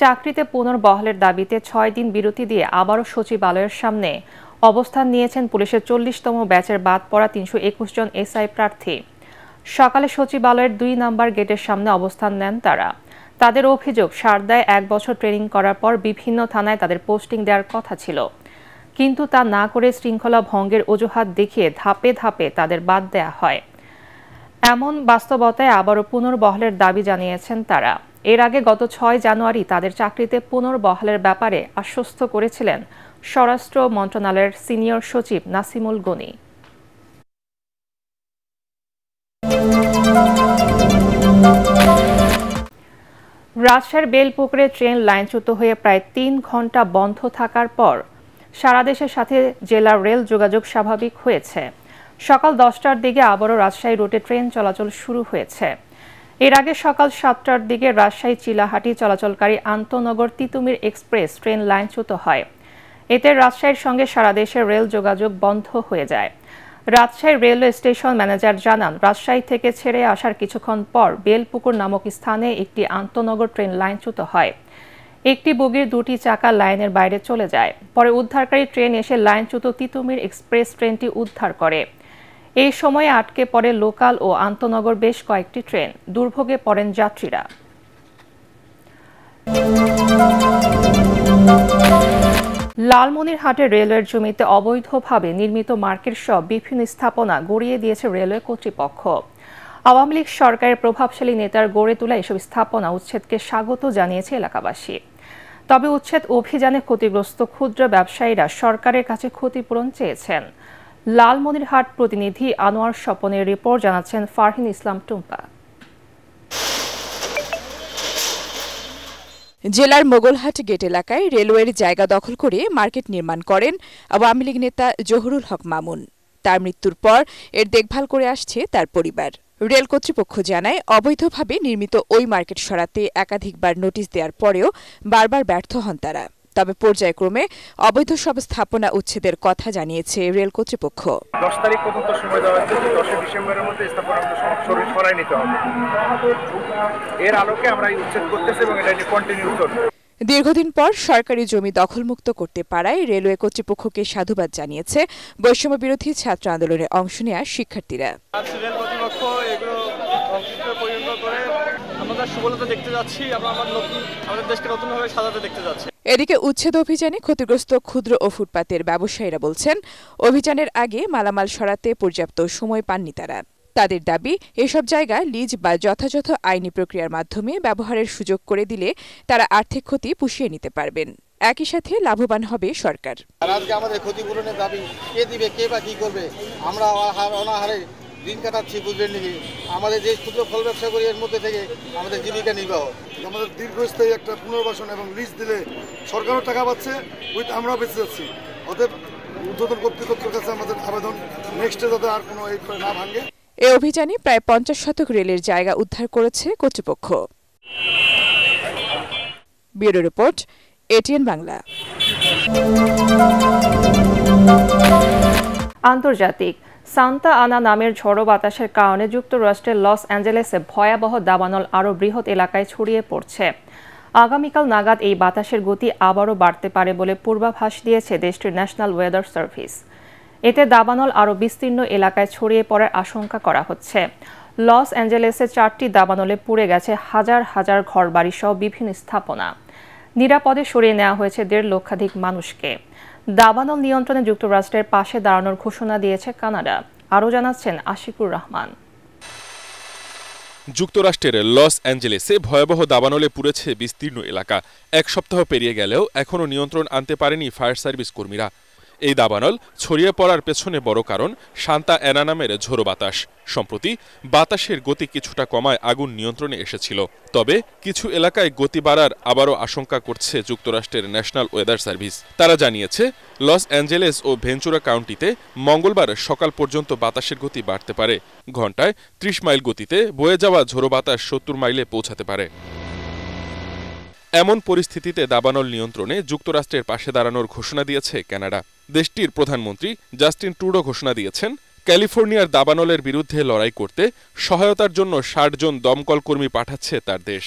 চাকরিতে পুনর্বহালের দাবিতে ৬ দিন বিরতি দিয়ে আবারও সচিবালয়ের সামনে অবস্থান নিয়েছেন পুলিশের ৪০তম ব্যাচের বাদ পড়া ৩২১ জন এসআই প্রার্থী। সকালে সচিবালয়ের ২ নম্বর গেটের সামনে অবস্থান নেন তারা। তাদের অভিযোগ, সারদায় ১ বছর ট্রেনিং করার পর বিভিন্ন থানায় তাদের পোস্টিং দেওয়ার কথা ছিল, কিন্তু তা না করে শৃঙ্খলা ভঙ্গের অজুহাত দেখিয়ে ধাপে ধাপে তাদের বাদ দেয়া হয়। এমন বাস্তবতায় আবারও পুনর্বহালের দাবি জানিয়েছেন তারা। এর আগে গত ৬ জানুয়ারি তাদের চাকরিতে পুনর্বহালের ব্যাপারে আশ্বস্ত করেছিলেন স্বরাষ্ট্র মন্ত্রণালয়ের সিনিয়র সচিব নাসিমুল গনি। রাজশাহীর বেলপুকুরে ট্রেন লাইনচ্যুত হয়ে প্রায় ৩ ঘণ্টা বন্ধ থাকার পর সারা দেশের সাথে জেলার রেল যোগাযোগ স্বাভাবিক হয়েছে। সকাল 10টার দিকে আবারও রাজশাহী রুটে ট্রেন চলাচল শুরু হয়েছে। এর আগে সকাল 7টার দিকে রাজশাহী চিলাহাটি চলাচলকারী আন্তনগর তিতুমির এক্সপ্রেস ট্রেন লাইনচ্যুত হয়। এতে রাজশাহীর সঙ্গে সারা দেশের রেল যোগাযোগ বন্ধ হয়ে যায়। রাজশাহী রেলওয়ে স্টেশন ম্যানেজার জানান, রাজশাহী থেকে ছেড়ে আসার কিছুক্ষণ পর বেলপুকুর নামক স্থানে একটি আন্তনগর ট্রেন লাইনচ্যুত হয়। একটি বগির 2টি চাকা লাইনের বাইরে চলে যায়। পরে উদ্ধারকারী ট্রেন এসে লাইনচ্যুত তিতুমির এক্সপ্রেস ট্রেনটি উদ্ধার করে। এই সময়ে আটকে পড়ে লোকাল ও আন্তনগর বেশ কয়েকটি ট্রেন। দুর্ভোগে পড়েন যাত্রীরা। লালমনিরহাটে রেলওয়ের জমিতে অবৈধভাবে নির্মিত মার্কেট সহ বিভিন্ন স্থাপনা গড়িয়ে দিয়েছে রেলওয়ে কর্তৃপক্ষ। আওয়ামী লীগ সরকারের প্রভাবশালী নেতার গড়ে তোলা এসব স্থাপনা উচ্ছেদকে স্বাগত জানিয়েছে এলাকাবাসী। তবে উচ্ছেদ অভিযানে ক্ষতিগ্রস্ত ক্ষুদ্র ব্যবসায়ীরা সরকারের কাছে ক্ষতিপূরণ চেয়েছেন। লালমনিরহাট প্রতিনিধি আনোয়ার স্বপনের রিপোর্ট, জানাচ্ছেন ফারহিন ইসলাম টুম্পা। জেলার মোগলহাট গেট এলাকায় রেলওয়ের জায়গা দখল করে মার্কেট নির্মাণ করেন আওয়ামী লীগ নেতা জহুরুল হক মামুন। তার মৃত্যুর পর এর দেখভাল করে আসছে তার পরিবার। রেল কর্তৃপক্ষ জানায়, অবৈধভাবে নির্মিত ওই মার্কেট সরাতে একাধিকবার নোটিশ দেওয়ার পরেও বারবার ব্যর্থ হন তারা। তবে পর্যায়ক্রমে অবৈধ সব স্থাপনা উচ্ছেদের কথা জানিয়েছে রেল কর্তৃপক্ষ। 10 তারিখ পর্যন্ত সময় দেওয়া হয়েছে, 10 ডিসেম্বরের মধ্যে স্থাপনাগুলো সরাই নিতে হবে। এর আলোকে আমরা উচ্ছেদ করতেছি এবং এটা কন্টিনিউ করব। দীর্ঘদিন পর সরকারি জমি দখলমুক্ত করতে পারায় রেলওয়ে কর্তৃপক্ষকে সাধুবাদ জানিয়েছে বৈষম্য বিরোধী ছাত্র আন্দোলনে অংশ নেওয়া শিক্ষার্থীরা। রেল কর্তৃপক্ষ এগুলো পরিণত করে আমরা সুবলতা দেখতে যাচ্ছি, আমরা আমাদের দেশকে নতুনভাবে সাজাতে দেখতে যাচ্ছি। এদিকে উচ্ছেদ অভিযানে ক্ষতিগ্রস্ত ক্ষুদ্র ও ফুটপাতের ব্যবসায়ীরা বলছেন, অভিযানের আগে মালামাল সরাতে পর্যাপ্ত সময় পাননি তারা। তাদের দাবি, এসব জায়গা লিজ বা যথাযথ আইনি প্রক্রিয়ার মাধ্যমে ব্যবহারের সুযোগ করে দিলে তারা আর্থিক ক্ষতি পুষিয়ে নিতে পারবেন। একই সাথে লাভবান হবে সরকার। আজকে আমাদের ক্ষতিপূরণের দাবি কে দিবে, কে বা কি করবে? আমরা অনাহারে দিন কাটাচ্ছি, বুঝলেন নাকি? আমাদের যে ক্ষুদ্র ফল ব্যবসা করি এর মধ্যে থেকে আমাদের জীবিকা নির্বাহ। আমাদের দীর্ঘস্থায়ী একটা পুনর্বাসন এবং লিজ দিলে সরকারও টাকা পাচ্ছে, আমরাও বেঁচে যাচ্ছি। অতএব ঊর্ধ্বতন কর্তৃপক্ষের কাছে আমাদের আবেদন, নেক্সটে যাতে আর কোনো এই না ভাঙে। এ অভিযানে প্রায় 50 শতক রেলের জায়গা উদ্ধার করেছে কর্তৃপক্ষ। Bureau report, ATN Bangla. আন্তর্জাতিক সান্তা আনা নামের ঝড়ো বাতাসের কারণে যুক্তরাষ্ট্রের লস অ্যাঞ্জেলেসে ভয়াবহ দাবানল আরও বৃহৎ এলাকায় ছড়িয়ে পড়ছে। আগামীকাল নাগাদ এই বাতাসের গতি আবারও বাড়তে পারে বলে পূর্বাভাস দিয়েছে দেশটির ন্যাশনাল ওয়েদার সার্ভিস। এতে দাবানল আরও বিস্তীর্ণ এলাকায় ছড়িয়ে পড়ার আশঙ্কা করা হচ্ছে। লস অ্যাঞ্জেলেসে 4টি দাবানলে পুড়ে গেছে হাজার হাজার ঘরবাড়ি সহ বিভিন্ন স্থাপনা। নিরাপদে সরিয়ে নেওয়া হয়েছে 1.5 লক্ষাধিক মানুষকে। দাবানল নিয়ন্ত্রণে যুক্তরাষ্ট্রের পাশে দাঁড়ানোর ঘোষণা দিয়েছে কানাডা। আরও জানাচ্ছেন আশিকুর রহমান। যুক্তরাষ্ট্রের লস অ্যাঞ্জেলেসে ভয়াবহ দাবানলে পুড়েছে বিস্তীর্ণ এলাকা। 1 সপ্তাহ পেরিয়ে গেলেও এখনও নিয়ন্ত্রণ আনতে পারেনি ফায়ার সার্ভিস কর্মীরা। এই দাবানল ছড়িয়ে পড়ার পেছনে বড় কারণ সান্তা অ্যানা নামের ঝোড়ো বাতাস। সম্প্রতি বাতাসের গতি কিছুটা কমায় আগুন নিয়ন্ত্রণে এসেছিল। তবে কিছু এলাকায় গতি বাড়ার আবারও আশঙ্কা করছে যুক্তরাষ্ট্রের ন্যাশনাল ওয়েদার সার্ভিস। তারা জানিয়েছে, লস অ্যাঞ্জেলেস ও ভেঞ্চুরা কাউন্টিতে মঙ্গলবার সকাল পর্যন্ত বাতাসের গতি বাড়তে পারে। ঘণ্টায় 30 মাইল গতিতে বয়ে যাওয়া ঝোড়ো বাতাস 70 মাইলে পৌঁছাতে পারে। এমন পরিস্থিতিতে দাবানল নিয়ন্ত্রণে যুক্তরাষ্ট্রের পাশে দাঁড়ানোর ঘোষণা দিয়েছে কানাডা। দেশটির প্রধানমন্ত্রী জাস্টিন ট্রুডো ঘোষণা দিয়েছেন, ক্যালিফোর্নিয়ার দাবানলের বিরুদ্ধে লড়াই করতে সহায়তার জন্য 60 জন দমকল কর্মী পাঠাচ্ছে তার দেশ।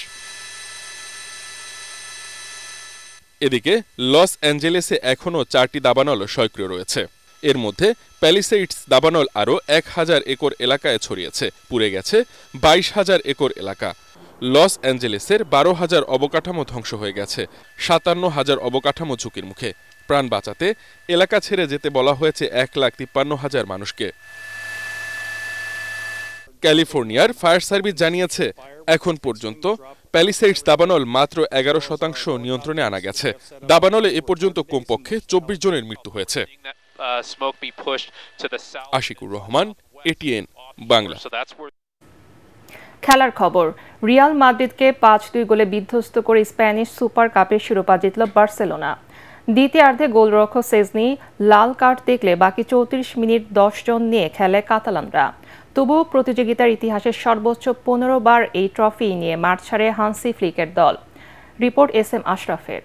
এদিকে লস অ্যাঞ্জেলেসে এখনও 4টি দাবানল সক্রিয় রয়েছে। এর মধ্যে প্যালিসেইডস দাবানল আরও 1000 একর এলাকায় ছড়িয়েছে, পুড়ে গেছে 22,000 একর এলাকা। লস অ্যাঞ্জেলেসের 12,000 অবকাঠামো ধ্বংস হয়ে গেছে, 57,000 অবকাঠামো ঝুঁকির মুখে। প্রাণ বাঁচাতে এলাকা ছেড়ে যেতে বলা হয়েছে 1,53,000 মানুষকে। ক্যালিফোর্নিয়ার ফায়ার সার্ভিস জানিয়েছে এখন পর্যন্ত প্যালিসেইডস দাবানল মাত্র 11% নিয়ন্ত্রণে আনা গেছে। দাবানলে এ পর্যন্ত কমপক্ষে 24 জনের মৃত্যু হয়েছে। আশিকুর রহমান, এটিএন বাংলা। খেলার খবর, রিয়াল মাদ্রিদকে 5-2 গোলে বিধ্বস্ত করে স্প্যানিশ সুপার কাপের শিরোপা জিতল বার্সেলোনা। দ্বিতীয়ার্ধে গোলরক্ষক সেজনি লাল কার্ড দেখলে বাকি 34 মিনিট 10 জন নিয়ে খেলে কাতালানরা। তবুও প্রতিযোগিতার ইতিহাসে সর্বোচ্চ 15 বার এই ট্রফি নিয়ে মাঠ ছাড়ে হান্সি ফ্লিকের দল। Report S M আশরাফের।